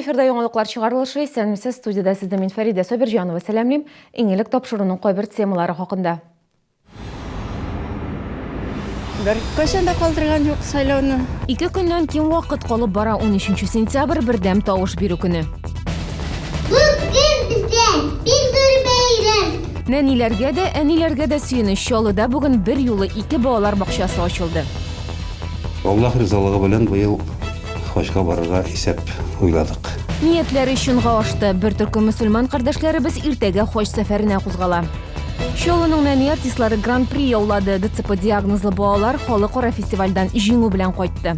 эфирда яңалыклар чыгарылышы, исәнмесез, студияда сездә мин Фәридә Собирҗанова сәламлим. Иңелек тапшыруның кайбер темалары хакында. Кайчан да калдырган юк сайлауны. 2 көннән ким вакыт калып бара 13 сентябрь бердәм тавыш бирү көне. Бүген бездән бик зур бәйрәм. Нәниләргә дә, әниләргә дә сөенеч. Чаллыда бүген бер юлы 2 балалар бакчасы ачылды. Аллах ризалыгы белән быел Хajga барырга исәп уйладык. Ниятләре чынга ашты. Бер төркем мөселман кардәшләребез иртәгә Хаҗ сәфәренә кузгала. Чаллының нәни артистлары гран-при яулады. ДЦП диагнозлы балалар халыкара фестивальдән җиңү белән кайтты.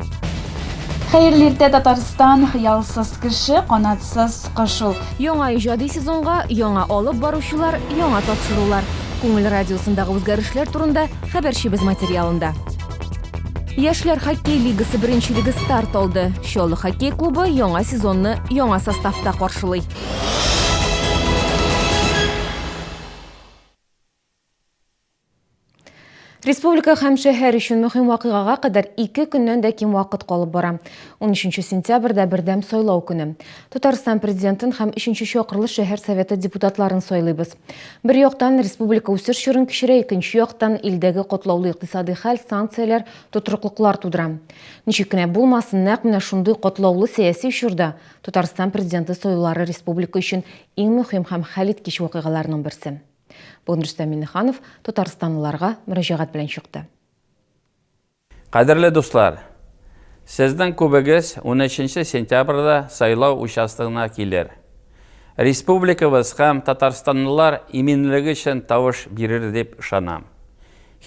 Хәерле иртә, Татарстан, хыялсыз кеше, канатсыз кошул. Яңа иҗади сезонга яңа алып баручылар, яңа тапшырулар. Күңел радиосындагы үзгәрешләр турында хәбәрчебез материалында. Яшьләр хоккей лигасы беренчелеге старт алды. Чаллы хоккей клубы яңа сезонны яңа составта каршылый. Республика һәм шәһәр өчен мөһим вакыйгага кадәр 2 көннән дә ким вакыт калып бара. 13 сентябрьдә бердәм сайлау көне. Татарстан президентын һәм 3нче чакырлы шәһәр советы депутатларын сайлыйбыз. Бер яктан республика үсеш чорын кичерә, икенче яктан илдәге катлаулы икътисади хәл, санкцияләр, тотрыклыклар тудыра. Ничек кенә булмасын, нәкъ менә шундый катлаулы сәяси чорда Татарстан президенты сайлаулары республика өчен иң мөһим һәм хәлиткеч вакыйгаларның берсе. Бүген Рөстәм Миннеханов татарстанлыларга мөрәҗәгать белән чыкты. Кадерле дуслар, сездән күбегез 13 сентябрьдә сайлау участогына килер. Республикабыз һәм татарстанлылар иминлеге өчен тавыш бирер дип ышанам.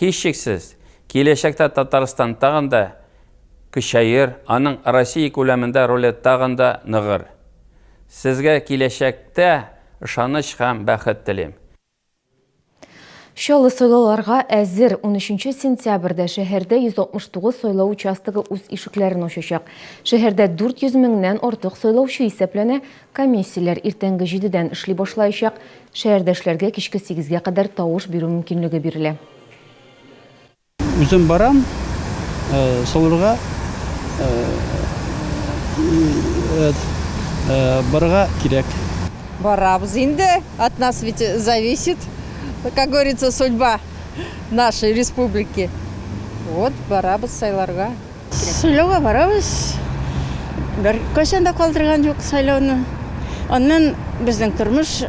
Һичшиксез, киләчәктә Татарстан тагын да көчәер, аның Россия күләмендә роле тагын да ныгыр. Сезгә киләчәктә ышаныч һәм бәхет телим. Чаллы сайлауларга әзер 13 сентябрьдә шәһәрдә 169 сайлау участогы үз ишекләрен ачачак. Шәһәрдә 400 меңнән артык сайлаучы исәпләнә. Комиссияләр иртәнге 7дән эшли башлаячак. Шәһәрдәшләргә кичке 8гә кадәр тавыш бирү мөмкинлеге бирелә. Үзем барам, сайларга барырга кирәк. Барабыз инде, от нас ведь зависит, как говорится, судьба нашей республики. Вот, барабыз сайларга. Сайлауга барабыз. Бер кайчан да калдырган юк сайлауны. Аннан безнең тормыш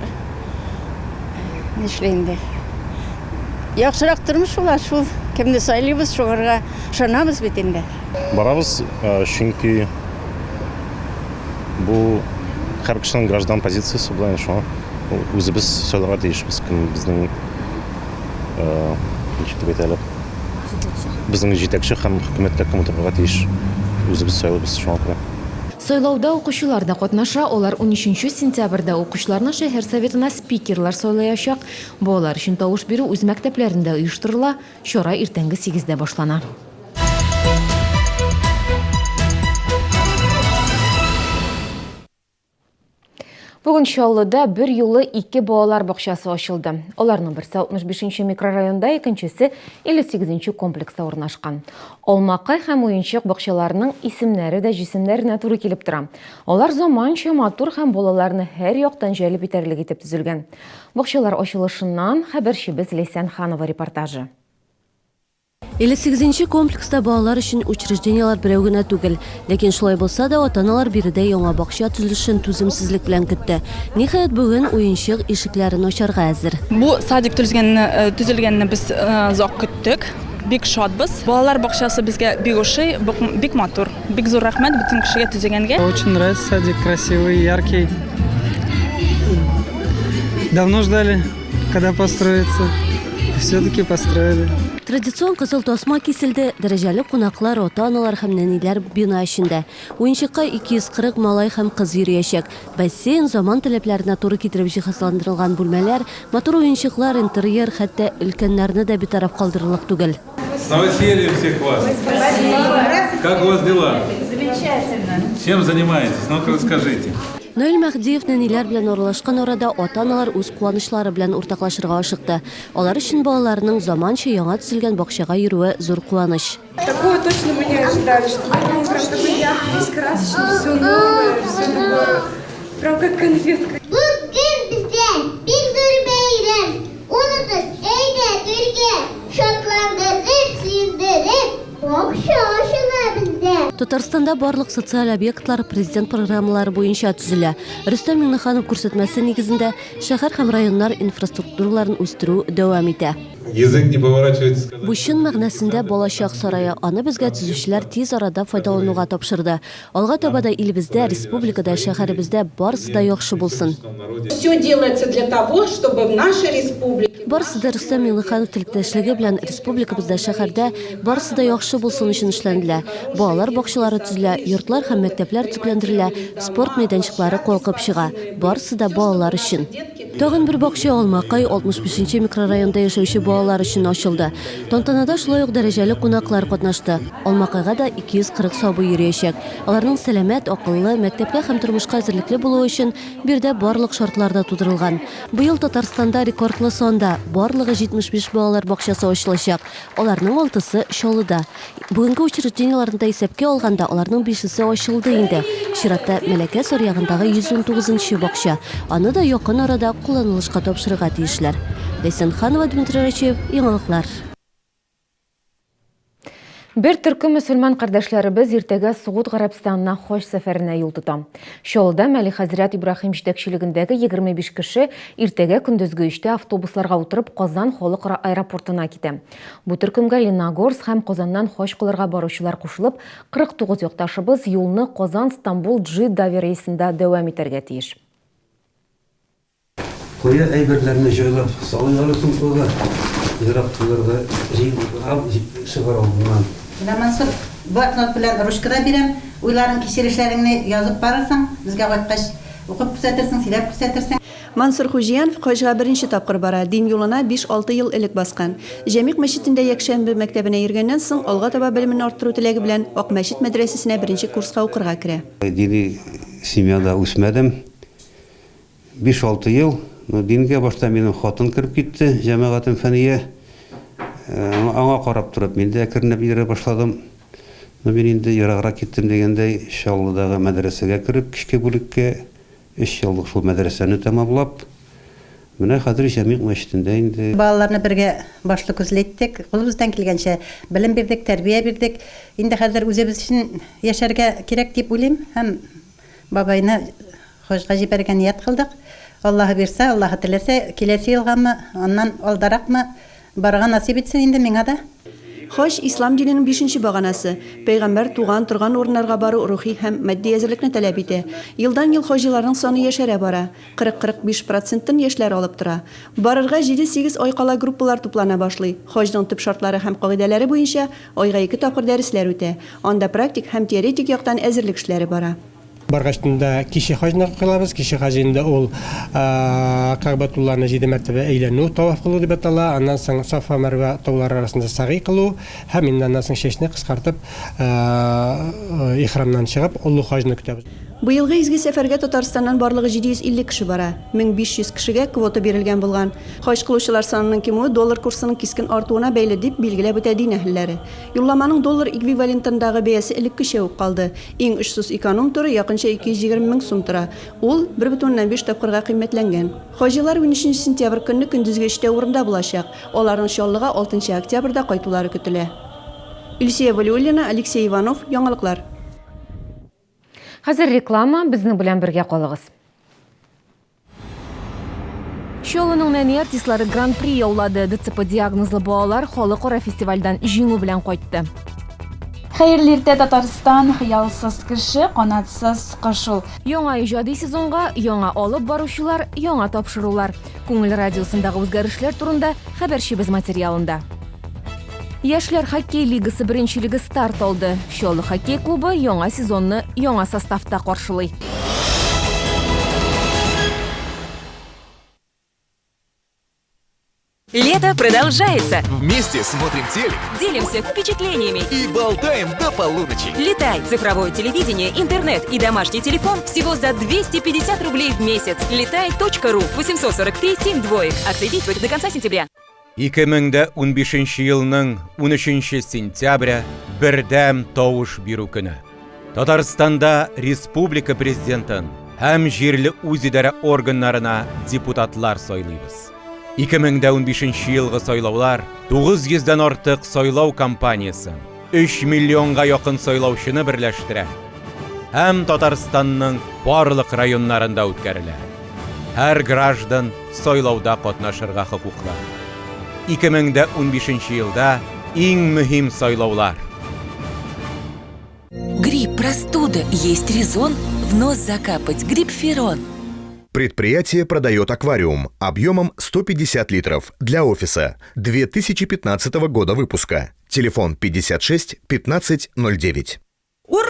нишләнде. Яхшырак тормыш була шул. Кемне сайлыйбыз, шуңарга ышанабыз бит инде. Барабыз, чөнки бу һәр кешенең граждан позициясе белән шуңа үзебез сайларга тиешбез. Кем безнең безнең җитәкче һәм хөкүмәттә кем утырырга тиеш. Үзебез сайлыйбыз шуңа күрә. Сайлауда укучылар да катнаша. Алар 13 сентябрьдә укучыларның шәһәр советына спикерлар сайлаячак. Балалар өчен тавыш бирү үз мәктәпләрендә оештырыла. Чара иртәнге 8дә башлана. Бүген Чаллыда бер юлы 2 балалар бакчасы ачылды. Аларның берсе 65-нче микрорайонда, икенчесе 58-нче комплекста урнашкан. Алмакай һәм уенчык бакчаларының исемнәре дә җисемнәренә туры килеп тора. Алар заманча, матур һәм балаларны һәр яктан җәлеп итәрлек итеп төзелгән. Бакчалар ачылышыннан хәбәрчебез Лейсан Ханова репортажы. 58-нче комплекста балалар өчен учреждениялар берәү генә түгел, ләкин шулай булса да ата-аналар биредә яңа бакча төзелешен түземсезлек белән көтте. Ниһаять бүген уенчык ишекләрен ачарга әзер. Бу садик төзелгәнне біз зак көттек. Бик шатбыз. Балалар бакчасы безгә бик ошый, бик матур. Бик зур рәхмәт бүтән кешегә төзегәнгә. Очень нравится садик, красивый, яркий. Давно ждали, когда построится. Все-таки построили. Традицион кызыл тасма киселде, дәрәҗәле кунаклар, ата-аналар һәм нәниләр бина эчендә. Уенчыкка 240 малай һәм кыз йөриячәк. Бассейн, заман таләпләренә туры китереп җиһазландырылган бүлмәләр, матур уенчыклар, интерьер, хәтта өлкәннәрне дә битараф калдырырлык түгел. С новосельем всех вас! Спасибо! Как у вас дела? Замечательно! Чем занимаетесь? Ну-ка расскажите. Наил Мәхдиев нәниләр белән аралашкан арада ата-аналар үз куанычлары белән уртаклашырга ашыкты. Алар өчен балаларының заманча яңа төзелгән бакчага йөрүе зур куаныч. Такого точно мы не ожидали, что прям такой яркий, красочный, все новое, прям как конфетка. Bugün bizden bir sürü beyler. Unutuz eyde Türkiye. Şartlandırıp sindirip. Okşaşına bizden. Татарстанда барлык социаль объектлар президент программалары буенча төзелә. Рөстәм Миңнеханов күрсәтмәсе нигезендә шәһәр һәм районнар инфраструктураларын үстерү дәвам итә. Язык не поворачивается сказать. Бу чын мәгънәсендә балачак сарае, аны безгә төзүчеләр тиз арада файдалануга тапшырды. Алга таба да илебездә, республикада, шәһәребездә барысы да яхшы булсын. Все делается для того, чтобы в нашей республике... Барысы да Рөстәм Миңнеханов теләктәшлеге белән республикабызда, шәһәрдә барысы да яхшы булсын өчен эшләнелә. Балалар бакчалары төзелә, йортлар һәм мәктәпләр төзекләндерелә, спорт мәйданчыклары калкып чыга. Барысы да балалар өчен. Тагын бер бакча Алмакай 65-нче микрорайонда яшәүче балалар өчен ачылды. Тантанада шулай ук дәрәҗәле кунаклар катнашты. Алмакайга да 240 сабый йөриячәк. Аларның сәламәт, акыллы, мәктәпкә һәм тормышка әзерлекле булуы өчен бирдә барлык шартларда тудырылган. Быел Татарстанда рекордлы санда барлыгы 75 балалар бакчасы ачылачак. Аларның 6-сы Чаллыда. Бүгенге учреждениеларында исәпкә алганда аларның 5-се ачылды инде. Чиратта Мәләкәс аръягындагы 119-нчы бакча. Аны да якын арада кулланылышка тапшырырга тиешләр. Ләйсәнханова, Дмитрий Рачев, яңалыклар. Бер төркем мөселман кардәшләребез иртәгә Сугуд Гарәбстанына хош сәфәренә юл тота. Чаллыда Мәли хәзрәт Ибраһим җитәкчелегендәге 25 кеше иртәгә көндезге 3-тә автобусларга утырып Казан халыкара аэропортына китә. Бу төркемгә Леногорск һәм Казаннан хош кылырга баручылар кушылып, 49 якташыбыз юлны Казан-Стамбул-Джидда рейсында дәвам итәргә тиеш. Куя әйберләрне җайлап салынган сумкага, ерактыларга шыгар алдыннан. Мансур, блокнот белән ручкада бирәм, уйларын, кичерешләреңне язып барырсың, безгә кайткач укып күрсәтерсең, сөйләп күрсәтерсең. Мансур Хуҗиянов Хаҗга беренче тапкыр бара. Дин юлына 5-6 ел элек баскан. Җәмигъ мәчетендә якшәмбе мәктәбенә йөргәннән соң алга таба белемен арттыру теләге белән Ак мәчет мәдрәсәсенә беренче курска укырга керә. Дини семьяда үсмәдем. 5-6 ел. Дингә башта минем хатын киреп китте, җәмәгатем фәния. Аңа карап торып, мин дә кернеп йөри башладым. Мин инде ераграк киттем дигәндәй, Чаллыдагы мәдрәсәгә кереп, кичке бүлеккә 3 еллык шул мәдрәсәне тәмамлап, менә хәзер җәмигъ мәчетендә инде. Балаларны бергә башлы күзләттек, кулыбыздан килгәнчә белем бирдек, тәрбия бирдек. Инде хәзер үзебез өчен яшәргә кирәк дип уйлыйм һәм бабайны Хаҗга җибәргән ният кылдык. Аллаһы бирсә, Аллаһы теләсә, киләсе елгамы, аннан алдаракмы барга насип итсен инде миңа да. Хаж ислам диненең 5-нче баганасы. Пәйгамбәр туган торган урыннарга бару рухи һәм матди әзерлекне таләп итә. Елдан-ел хаҗиларның саны яшәрә бара. 40-45%-тан яшьләр алып тора. Барырга 7-8 ай кала группалар туплана башлый. Хаҗның төп шартлары һәм кагыйдәләре буенча айга 2 тапкыр дәресләр үтә. Анда практик һәм теоретик яктан әзерлек эшләре бара. Баргачтында кеше хаҗны кылабыз, кеше хаҗында ул Кәгъбәтулланы 7 мәртәбә әйләнү, таваф кылу дип атала, аннан соң Сафа Мәрвә таулары арасында сагый кылу, һәм иннән соң чәчне кыскартып, ихрамнан чыгып, уллы хаҗны көтәбез. Быелгы изге сәфәргә Татарстаннан барлыгы 750 кеше бара. 1500 кешегә квота бирелгән булган. Хаҗ кылучылар санының кимүе доллар курсының кискен артуына бәйле дип билгеләп үтә дин әһелләре. Юлламаның доллар эквивалентындагы бәясе элеккечә үк калды. Иң очсыз эконом туры якынча 220 мең сум тора. Ул 1,5 тапкырга кыйммәтләнгән. Хаҗилар 13 сентябрь көнне көндезге 3тә урында булачак. Аларның Чаллыга 6 октябрьдә кайтулары көтелә. Илсия Валиуллина, Алексей Иванов, яңалыклар. Хәзер реклама, безнең белән бергә калыгыз. Чаллының нәни артистлары Гран-при яулады. ДЦП диагнозлы балалар халыкара фестивальдән җиңү белән кайтты. Хәерле иртә, Татарстан, хыялсыз кеше, канатсыз кошул. Яңа иҗади сезонга яңа алып баручылар, яңа тапшырулар. Күңел радиосындагы үзгәрешләр турында хәбәрчебез материалында. Яшьләр хоккей лигасы беренчелеге старт алды. Чаллы хоккей клубы яңа сезонны яңа составта каршылый. Лето продолжается. Вместе смотрим телек, Делимся впечатлениями. и болтаем до полуночи. Летай. Цифровое телевидение, интернет и домашний телефон всего за 250 рублей в месяц. Летай.ру 843-72. Акция действует до конца сентября. 2015 елның 13 сентября бірдәм тауыш беру күні. Татарстанда республика президентін һәм жерлі үзидарә органнарына депутатлар сайлыйбыз. 2015 елғы сайлаулар 900-ден артық сайлау кампаниясын 3 миллионға якын сайлаушыны бірләштірә. Һәм Татарстанның барлык районнарында үткәрелә. Һәр граждан сайлауда катнашырга хокуклы. 2015 елда иң мөһим сайлаулар. Грипп, простуда. Есть резон в нос закапать. Гриппферон. Предприятие продает аквариум объемом 150 литров для офиса 2015 года выпуска. Телефон 56 15 09. Ура!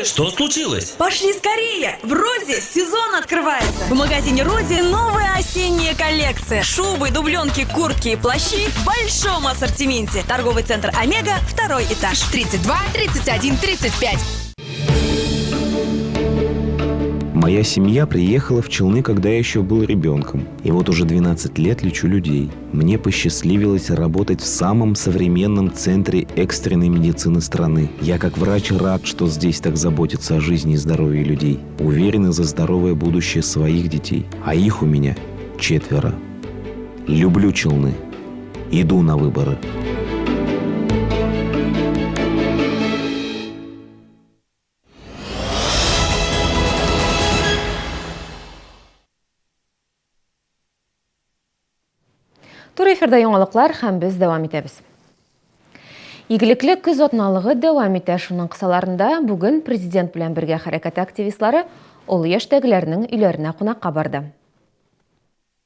Что случилось? Пошли скорее! В Розе сезон открывается! В магазине Розе новая осенняя коллекция. Шубы, дубленки, куртки и плащи в большом ассортименте. Торговый центр Омега, 2-й этаж. 32 31 35. Моя семья приехала в Челны, когда я еще был ребенком. И вот уже 12 лет лечу людей. Мне посчастливилось работать в самом современном центре экстренной медицины страны. Я как врач рад, что здесь так заботятся о жизни и здоровье людей. Уверены за здоровое будущее своих детей. А их у меня 4. Люблю Челны. Иду на выборы. Тур эфирда яңалыклар һәм без дәвам итәбез. Игелекле көз атналыгы дәвам итә. Шуның кысаларында бүген президент белән бергә хәрәкәт активистлары олы яшьтәгеләрнең өйләренә кунакка барды.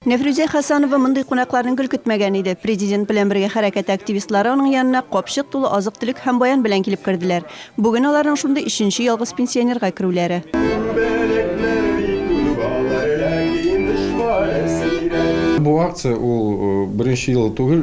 Нәфрүзә Хасанова мондый кунакларны гел көтмәгән иде. Президент белән бергә хәрәкәт активистлары аның янына капчык тулы азык-төлек һәм баян белән килеп керделәр. Бүген аларның шундый 3нче ялгыз пенсионерга керүләре. Бу акция ул беренче ел түгел,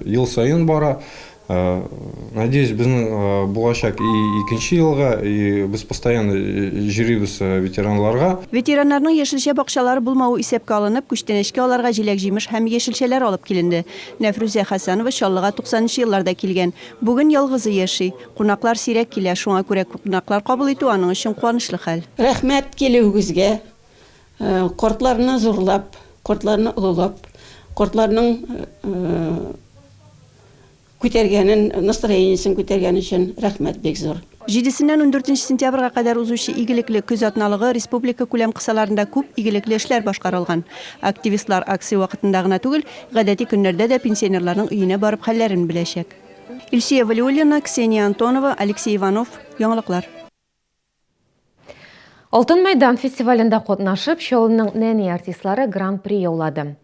ел сайын бара. Надеюсь, безнең булачак и икенче елга, и без постоянно җирибез ветераннарга. Ветераннарның яшелчә бакчалары булмавы исәпкә алынып, күчтәнәчкә аларга җиләк-җимеш һәм яшелчәләр алып киленде. Нәфрүзә Хасанова Чаллыга 90нчы елларда килгән. Бүген ялгызы яши. Кунаклар сирәк килә, шуңа күрә кунаклар кабул итү аның өчен куанычлы хәл. Рәхмәт килүегезгә. Кортларны зурлап, кортларны улылап, кортларның күтәргәнен, настроениесен күтәргән өчен рәхмәт бик зур. 7-сеннән 14 сентябрьгә кадәр узучы игелекле көз атналыгы республика күләм кысаларында күп игелекле эшләр башкарылган. Активистлар акция вакытында гына түгел, гадәти көннәрдә дә пенсионерларның өенә барып хәлләрен беләчәк. Илсия Валиуллина, Ксения Антонова, Алексей Иванов, яңалыклар. Алтын майдан фестивалендә катнашып, Чаллының нәни артистлары гран-при яулады.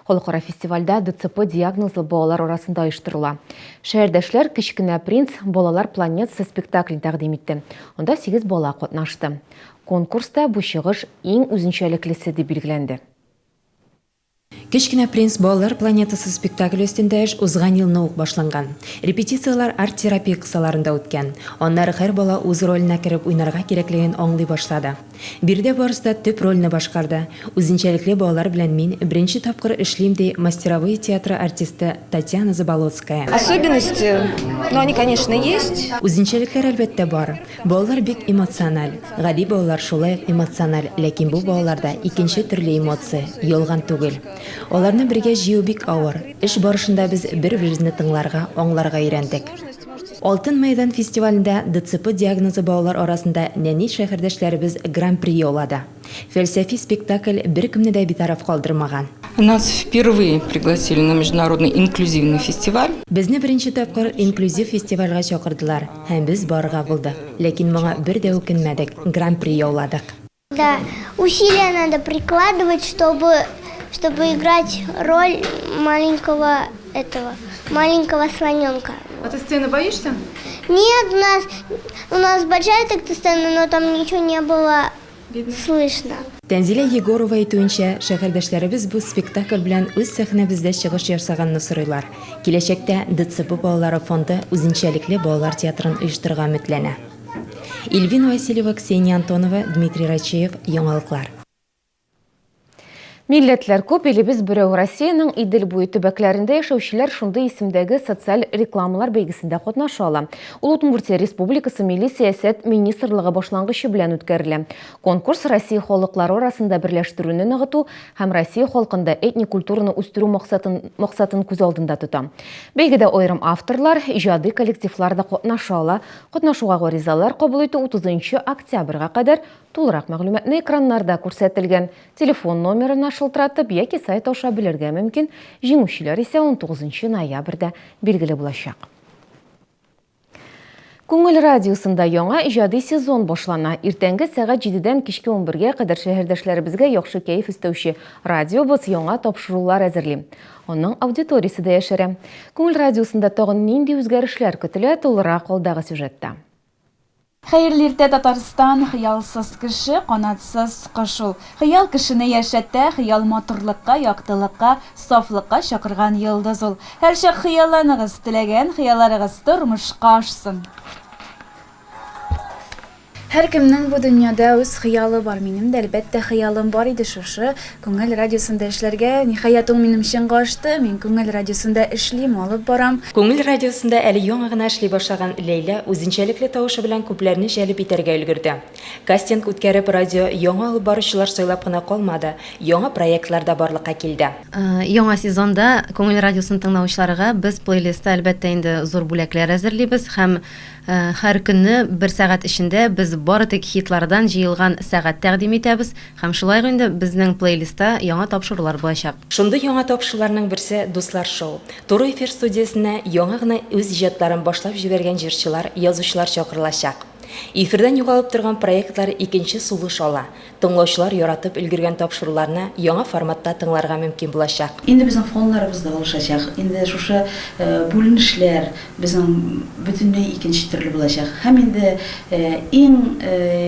Халыкара фестивальдә ДЦП диагнозлы балалар арасында оештырыла. Шәһәрдәшләр Кечкенә принц балалар планетасы спектаклен тәкъдим итте. Анда 8 бала катнашты. Конкурста бу чыгыш иң үзенчәлеклесе дип билгеләнде. Кечкенә принц балалар планетасы спектакль өстендә эш узган елны ук башланган. Репетициялар арт-терапия кысаларында үткән. Аннары һәр бала үз роленә кереп уйнарга кирәклеген аңлый башлады. Бирдә барысында төп рольне башкарды. Үзенчәлекле балалар белән мин беренче тапкыр эшлим ди мастеровые театры артисты Татьяна Заболоцкая. Особенности, ну они, конечно, есть. Үзенчәлекләр әлбәттә бар. Балалар бик эмоциональ. Гади балалар шулай эмоциональ, ләкин бу балаларда икенче төрле эмоция, ялган түгел. Аларны бергә җыю бик авыр. Эш барышында без бер-беребезне тыңларга, аңларга өйрәндек. Алтын майдан фестивалендә ДЦП диагнозы балалар арасында нәни шәһәрдәшләребез гран-при яулады. Фәлсәфи спектакль беркемне дә битараф калдырмаган. Нас впервые пригласили на международный инклюзивный фестиваль. Безне беренче тапкыр инклюзив фестивальгә чакырдылар һәм без барырга булдык. Ләкин моңа бер дә үкенмәдек, гран-при яуладык. Да, усилия надо прикладывать, чтобы играть роль маленького слоненка. А ты сцены боишься? Нет, у нас большая так-то сцена, но там ничего не было Слышно. Тәнзилә Егорова әйтүенчә, шәһәрдәшләребез бу спектакль белән үз сәхнәбездә чыгыш ясаганны сорыйлар. Киләчәктә ДЦП балалары фонды үзенчәлекле балалар театрын оештырырга өметләнә. Ильвина Васильева, Ксения Антонова, Дмитрий Рачеев, Яңалыклар. Милләтләр күп, илебез берәү Россиянең Идел буе төбәкләрендә яшәүчеләр шундый исемдәге социаль рекламалар бәйгесендә катнаша ала. Ул Удмуртия Республикасы Милли сәясәт министрлыгы башлангычы белән үткәрелә. Конкурс Россия халыклары арасында берләштерүне ныгыту һәм Россия халкында этник культураны үстерү максатын күз алдында тота. Бәйгедә аерым авторлар, иҗади коллективлар да катнаша ала. Катнашуга гаризалар кабул итү 30 октябрьгә кадәр тулырак мәгълүматны экраннарда күрсәтелгән. Телефон номерына шылтыратып яки сайт аша белергә мөмкин. Җиңүчеләр исә 19 ноябрьдә билгеле булачак. Күңел радиосында яңа иҗади сезон башлана. Иртәнге сәгать 7-дән кичке 11-гә кадәр шәһәрдәшләребезгә яхшы кәеф өстәүче радиобыз яңа тапшырулар әзерли. Аның аудиториясе дә яшәрә. Күңел радиосында тагын нинди үзгәрешләр көтелә, тулырак алдагы сюжетта. Хәерле иртә, Татарстан, хыялсыз кеше, канатсыз кошул. Хыял кешене яшәтә, хыял матурлыкка, яктылыкка, сафлыкка чакырган йолдыз ул. Һәр чак хыялланыгыз, теләгән хыялларыгыз тормышка ашсын. Һәр кемнең бу дөньяда үз хыялы бар. Минем дә әлбәттә хыялым бар иде шушы. Күңел радиосында эшләргә, ниһаять ул минем чынга ашты. Мин күңел радиосында эшлим, алып барам. Күңел радиосында әле яңа гына эшли башлаган Лейла үзенчәлекле тавышы белән күпләрне җәлеп итәргә өлгерде. Кастинг үткәреп радио яңа алып баручылар сайлап кына калмады. Яңа проектлар да барлыкка килде. Яңа сезонда күңел радиосын тыңлаучыларга без плейлистта әлбәттә инде зур бүләкләр әзерлибез һәм һәр көнне 1 сәгать эчендә без бары тик хитлардан җыелган сәгать тәкъдим итәбез һәм шулай инде безнең плейлистта яңа тапшырулар булачак. Шундый яңа тапшыруларның берсе Дуслар шоу. Туры эфир студиясенә яңа гына үз иҗатларын башлап җибәргән җырчылар, язучылар чакырылачак. Эфирдән югалып торган проектлар икенче сулыш ала. Тыңлаучылар яратып өлгергән тапшыруларны яңа форматта тыңларга мөмкин булачак. Инде безнең фоннарыбыз да алышачак. Инде шушы бүленешләр безнең бөтенләй икенче төрле булачак. Һәм инде иң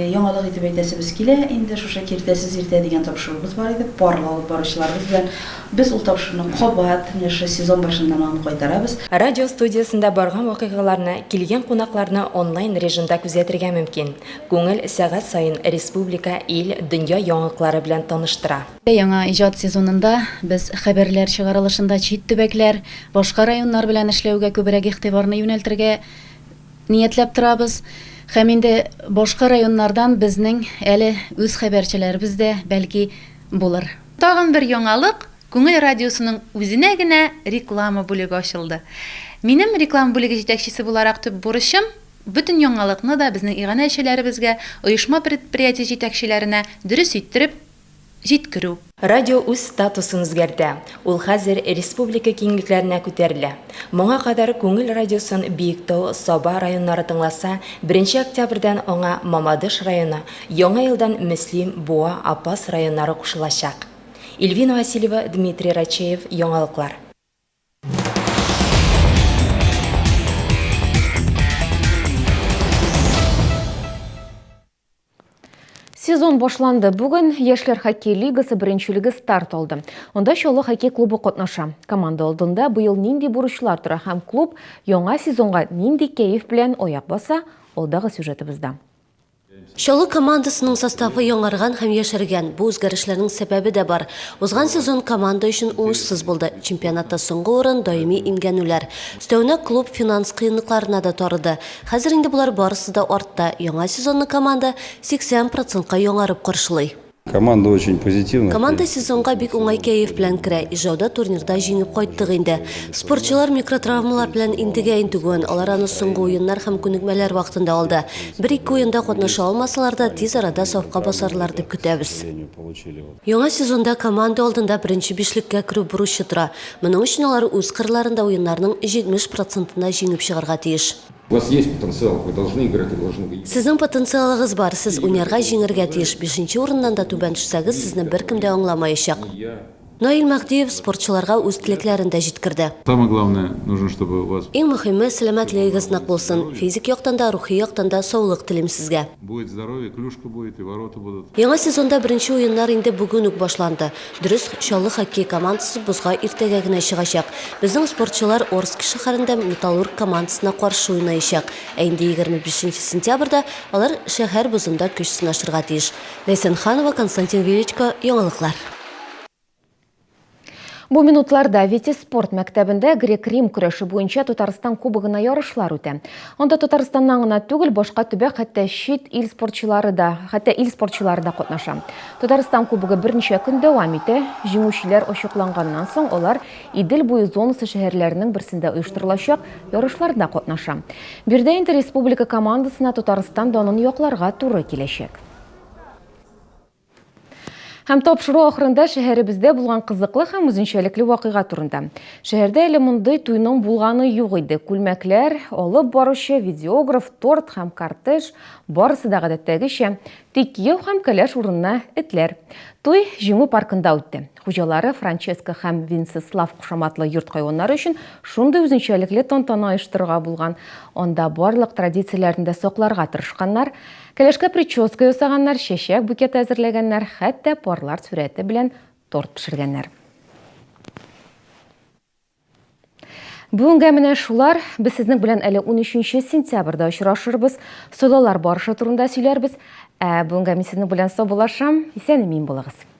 яңалык итеп әйтәсебез килә, инде шушы киртәсез иртә дигән тапшырубыз бар иде. Барлык баручыларыбыз белән без ул тапшыруны кабат менә шу сезон башыннан аны кайтарабыз. Радио студиясында барган вакыйгаларны, килгән кунакларны онлайн режимда күзәтергә мөмкин. Күңел сәгать сайын республика, ил, дөнья яңалыклары белән таныштыра. Яңа иҗат сезонында без хәбәрләр чыгарылышында чит төбәкләр, башка районнар белән эшләүгә күбрәк игътибарны юнәлтергә ниятләп торабыз. Һәм инде башка районнардан безнең әле үз хәбәрчеләребез дә бәлки булыр. Тагын бер яңалык, күңел радиосының үзенә генә реклама бүлеге ачылды. Минем реклама бүлеге җитәкчесе буларак төп бурычым бүтән яңалыкны да безнең иганәчеләребезгә, оешма предприятие җитәкчеләренә дөрес иттереп җиткерү. Радио үз статусын үзгәртә. Ул хәзер республика киңлекләренә күтәрелә. Моңа кадәр күңел радиосын Биектау, Саба районнары тыңласа, 1 октябрьдән аңа Мамадыш районы, Яңа елдан Мөслим, Буа, Апас районнары кушылачак. Ильвина Васильева, Дмитрий Рачеев, Яңалыклар. Сезон башланды. Бүген Яшьләр хоккей лигасы беренчелеге старт алды. Онда Чаллы хоккей клубы катнаша. Команда алдында быел нинди бурычлар тора һәм клуб яңа сезонга нинди кәеф белән аяк баса, алдагы сюжетыбызда. Чаллы командасының составы яңарган һәм яшәргән. Бу үзгәрешләрнең сәбәбе дә бар. Узган сезон команда өчен уңышсыз булды. Чемпионатта соңгы урын даими иңгәнүләр. Өстәвенә клуб финанс кыенлыкларына да тарыды. Хәзер инде булар барысы да артта. Яңа сезонны команда 80%-ка яңарып каршылый. Команда очень позитивна. Команда сезонга бик уңай кәеф белән керә. Ижауда турнирда җиңеп кайттык инде. Спортчылар микротравмалар белән интегә интегән. Алар аны соңгы уеннар һәм күнекмәләр вакытында алды. 1-2 уенда катнаша алмасалар да тиз арада сафка басарлар дип көтәбез. Яңа сезонда команда алдында беренче бишлеккә керү бурычы тора. Моның өчен алар үз кырларында уеннарның 70%-на җиңеп чыгарга тиеш. У вас есть потенциал, вы должны играть, вы должны выиграть. Сезнең потенциалыгыз бар, сез уйнарга җиңәргә тиеш. 5нче урыннан да түбән төшсәгез, сезне беркем дә аңламаячак. Наил Махдиев спортчыларга үз тилекләрен дә җиткерде. Самое главное, нужно, чтобы у вас Иң мөһиме сәламәтлегегез нык булсын. Физик яктан да, рухи яктан да саулык телим сезгә. будет здоровье, клюшка будет и ворота будут. Яңа сезонда беренче уеннар инде бүген үк башланды. Дөрес, Чаллы хоккей командасы бузга иртәгә генә чыгачак. Безнең спортчылар Орск шәһәрендә Металлург командасына каршы уйнаячак. Ә инде 25 сентябрьдә алар шәһәр бузында көч сынашырга тиеш. Ләйсән Ханова, Константин Величко, яңалыклар. Бу минутларда Витязь спорт мәктәбендә грек-рим көрәше буенча Татарстан кубогына ярышлар үтә. Онда Татарстаннан гына түгел, башка төбәк, хәтта ил спортчылары да катнаша. Татарстан кубогы берничә көн дәвам итә. Җиңүчеләр ачыкланганнан соң алар Идел буе зонасы шәһәрләренең берсендә оештырылачак ярышларда катнаша. Бирдә инде республика командасына Татарстан данын якларга туры киләчәк. Һәм тапшыру ахырында шәһәребездә булган кызыклы һәм үзенчәлекле вакыйга турында. Шәһәрдә әле мондый туйның булганы юк иде. Күлмәкләр, алып баручы видеограф, торт һәм кортеж барысы да гадәттәгечә, тик кияү һәм кәләш урынына этләр. Туй җиңү паркында үтте. Хуҗалары Франческа һәм Винцеслав кушаматлы йорт хайваннары өчен шундый үзенчәлекле тантана оештырырга булган. Анда барлык традицияләрне дә сакларга тырышканнар. Кәләшкә прическа ясаганнар, чәчәк букеты әзерләгәннәр, хәтта парлар сурәте белән торт пешергәннәр. Бүгенгә менә шулар. Без сезнең белән әле 13 сентябрьдә очрашырбыз. Сайлаулар барышы турында сөйләрбез. Бүгенгә мин сезнең белән саубуллашам. Исән-имин булыгыз.